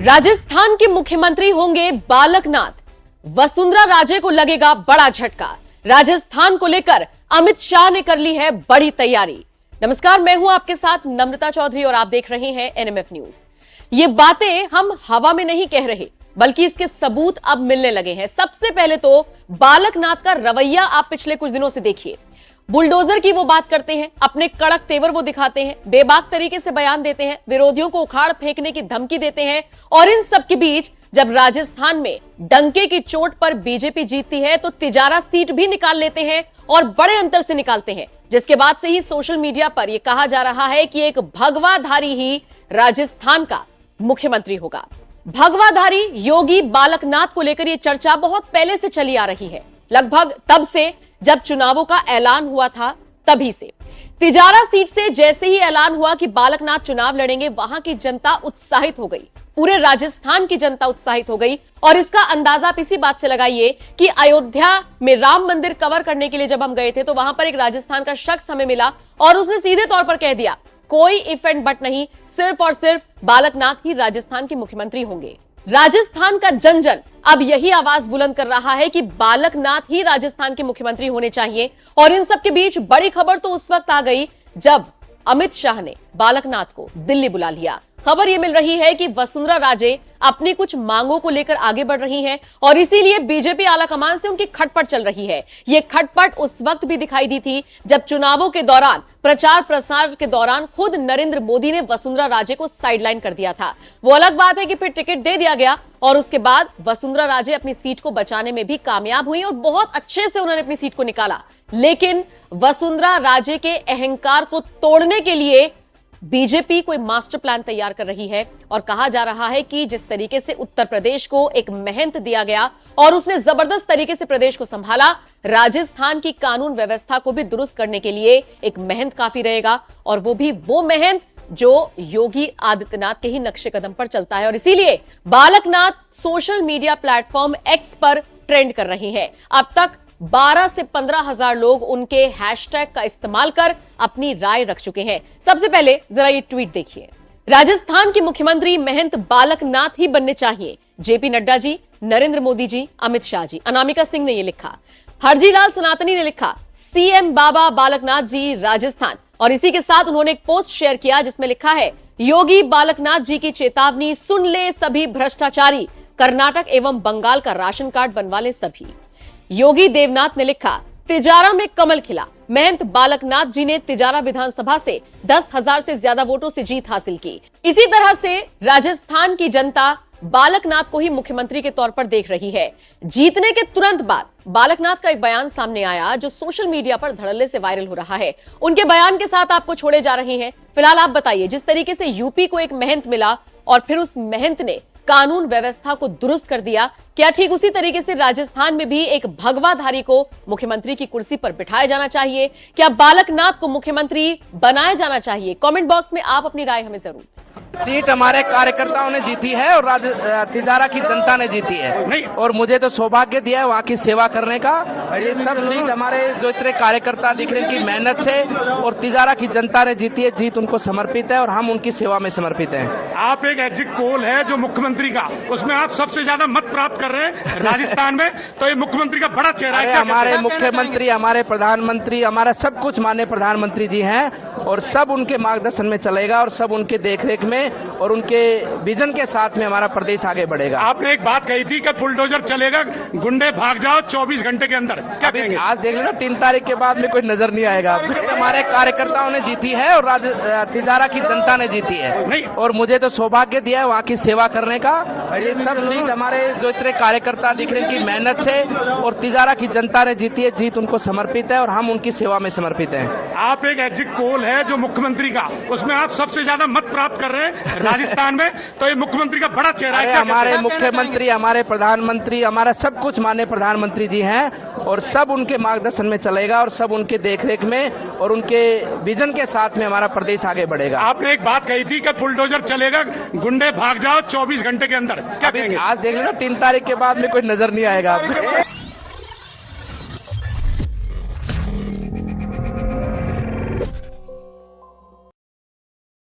राजस्थान के मुख्यमंत्री होंगे बालकनाथ। वसुंधरा राजे को लगेगा बड़ा झटका। राजस्थान को लेकर अमित शाह ने कर ली है बड़ी तैयारी। नमस्कार, मैं हूं आपके साथ नम्रता चौधरी और आप देख रहे हैं एनएमएफ न्यूज। ये बातें हम हवा में नहीं कह रहे, बल्कि इसके सबूत अब मिलने लगे हैं। सबसे पहले तो बालकनाथ का रवैया आप पिछले कुछ दिनों से देखिए। बुलडोजर की वो बात करते हैं, अपने कड़क तेवर वो दिखाते हैं, बेबाक तरीके से बयान देते हैं, विरोधियों को उखाड़ फेंकने की धमकी देते हैं। और इन सब के बीच जब राजस्थान में डंके की चोट पर बीजेपी जीतती है तो तिजारा सीट भी निकाल लेते हैं और बड़े अंतर से निकालते हैं, जिसके बाद से ही सोशल मीडिया पर यह कहा जा रहा है कि एक भगवाधारी ही राजस्थान का मुख्यमंत्री होगा। भगवाधारी योगी बालकनाथ को लेकर यह चर्चा बहुत पहले से चली आ रही है, लगभग तब से जब चुनावों का ऐलान हुआ था तभी से। तिजारा सीट से जैसे ही ऐलान हुआ कि बालकनाथ चुनाव लड़ेंगे, वहां की जनता उत्साहित हो गई, पूरे राजस्थान की जनता उत्साहित हो गई। और इसका अंदाजा आप इसी बात से लगाइए कि अयोध्या में राम मंदिर कवर करने के लिए जब हम गए थे तो वहां पर एक राजस्थान का शख्स हमें मिला और उसने सीधे तौर पर कह दिया, कोई इफ एंड बट नहीं, सिर्फ और सिर्फ बालकनाथ ही राजस्थान के मुख्यमंत्री होंगे। राजस्थान का जन जन अब यही आवाज बुलंद कर रहा है कि बालकनाथ ही राजस्थान के मुख्यमंत्री होने चाहिए। और इन सब के बीच बड़ी खबर तो उस वक्त आ गई जब अमित शाह ने बालकनाथ को दिल्ली बुला लिया। खबर यह मिल रही है कि वसुंधरा राजे अपनी कुछ मांगों को लेकर आगे बढ़ रही हैं और इसीलिए बीजेपी आलाकमान से उनकी खटपट चल रही है। यह खटपट उस वक्त भी दिखाई दी थी जब चुनावों के दौरान, प्रचार प्रसार के दौरान खुद नरेंद्र मोदी ने वसुंधरा राजे को साइडलाइन कर दिया था। वो अलग बात है कि फिर टिकट दे दिया गया और उसके बाद वसुंधरा राजे अपनी सीट को बचाने में भी कामयाब हुई और बहुत अच्छे से उन्होंने अपनी सीट को निकाला। लेकिन वसुंधरा राजे के अहंकार को तोड़ने के लिए बीजेपी कोई मास्टर प्लान तैयार कर रही है और कहा जा रहा है कि जिस तरीके से उत्तर प्रदेश को एक महंत दिया गया और उसने जबरदस्त तरीके से प्रदेश को संभाला, राजस्थान की कानून व्यवस्था को भी दुरुस्त करने के लिए एक महंत काफी रहेगा। और वो भी वो महंत जो योगी आदित्यनाथ के ही नक्शे कदम पर चलता है। और इसीलिए Balaknath social media platform x पर ट्रेंड कर रही है। अब तक 12 से 15 हजार लोग उनके हैशटैग का इस्तेमाल कर अपनी राय रख चुके हैं। सबसे पहले जरा ये ट्वीट देखिए। राजस्थान के मुख्यमंत्री महंत बालकनाथ ही बनने चाहिए। जेपी नड्डा जी, नरेंद्र मोदी जी, अमित शाह जी। अनामिका सिंह ने यह लिखा। हरजीलाल सनातनी ने लिखा, सीएम बाबा बालकनाथ जी राजस्थान। और इसी के साथ उन्होंने एक पोस्ट शेयर किया जिसमें लिखा है, योगी बालकनाथ जी की चेतावनी सुन ले सभी भ्रष्टाचारी, कर्नाटक एवं बंगाल का राशन कार्ड बनवा ले सभी। योगी देवनाथ ने लिखा, तिजारा में कमल खिला। महंत बालकनाथ जी ने तिजारा विधानसभा से 10,000 से ज्यादा वोटों से जीत हासिल की। इसी तरह से राजस्थान की जनता बालकनाथ को ही मुख्यमंत्री के तौर पर देख रही है। जीतने के तुरंत बाद बालकनाथ का एक बयान सामने आया जो सोशल मीडिया पर धड़ल्ले से वायरल हो रहा है। उनके बयान के साथ आपको छोड़े जा रहे हैं। फिलहाल आप बताइए, जिस तरीके से यूपी को एक महंत मिला और फिर उस महंत ने कानून व्यवस्था को दुरुस्त कर दिया, क्या ठीक उसी तरीके से राजस्थान में भी एक भगवाधारी को मुख्यमंत्री की कुर्सी पर बिठाया जाना चाहिए? क्या बालकनाथ को मुख्यमंत्री बनाया जाना चाहिए? कमेंट बॉक्स में आप अपनी राय हमें जरूर। सीट हमारे कार्यकर्ताओं ने जीती है और तिजारा की जनता ने जीती है और मुझे तो सौभाग्य दिया है वहाँ की सेवा करने का। ये सब सीट हमारे जो इतने कार्यकर्ता दिख रहे हैं की मेहनत से और तिजारा की जनता ने जीती है। जीत उनको समर्पित है और हम उनकी सेवा में समर्पित हैं। आप एक एग्जिट पोल है जो मुख्यमंत्री का, उसमें आप सबसे ज्यादा मत प्राप्त कर रहे हैं राजस्थान में, तो ये मुख्यमंत्री का बड़ा चेहरा है। हमारे मुख्यमंत्री, हमारे प्रधानमंत्री, हमारा सब कुछ माननीय प्रधानमंत्री जी हैं और सब उनके मार्गदर्शन में चलेगा और सब उनके देखरेख में और उनके विजन के साथ में हमारा प्रदेश आगे बढ़ेगा। आपने एक बात कही थी कि बुलडोजर चलेगा, गुंडे भाग जाओ 24 घंटे के अंदर, क्या कहेंगे? आज देख लेना 3 तारीख के बाद में कोई नजर नहीं आएगा। हमारे कार्यकर्ताओं ने जीती है और तिजारा की जनता ने जीती है और मुझे तो सौभाग्य दिया है वहाँ की सेवा करने का। ये सब सीट हमारे जो इतने कार्यकर्ता दिख रहे हैं की मेहनत से और तिजारा की जनता ने जीती है। जीत उनको समर्पित है और हम उनकी सेवा में समर्पित हैं। आप एक एग्जिट पोल है जो मुख्यमंत्री का, उसमें आप सबसे ज्यादा मत प्राप्त कर रहे हैं राजस्थान में, तो ये मुख्यमंत्री का बड़ा चेहरा है। हमारे मुख्यमंत्री, हमारे प्रधानमंत्री, हमारा सब कुछ माननीय प्रधानमंत्री जी हैं और सब उनके मार्गदर्शन में चलेगा और सब उनके देखरेख में और उनके विजन के साथ में हमारा प्रदेश आगे बढ़ेगा। आपने एक बात कही थी कि बुलडोजर चलेगा, गुंडे भाग जाओ 24 घंटे के अंदर, क्या कहेंगे? आज देख लेना 3 तारीख के बाद में कोई नजर नहीं आएगा।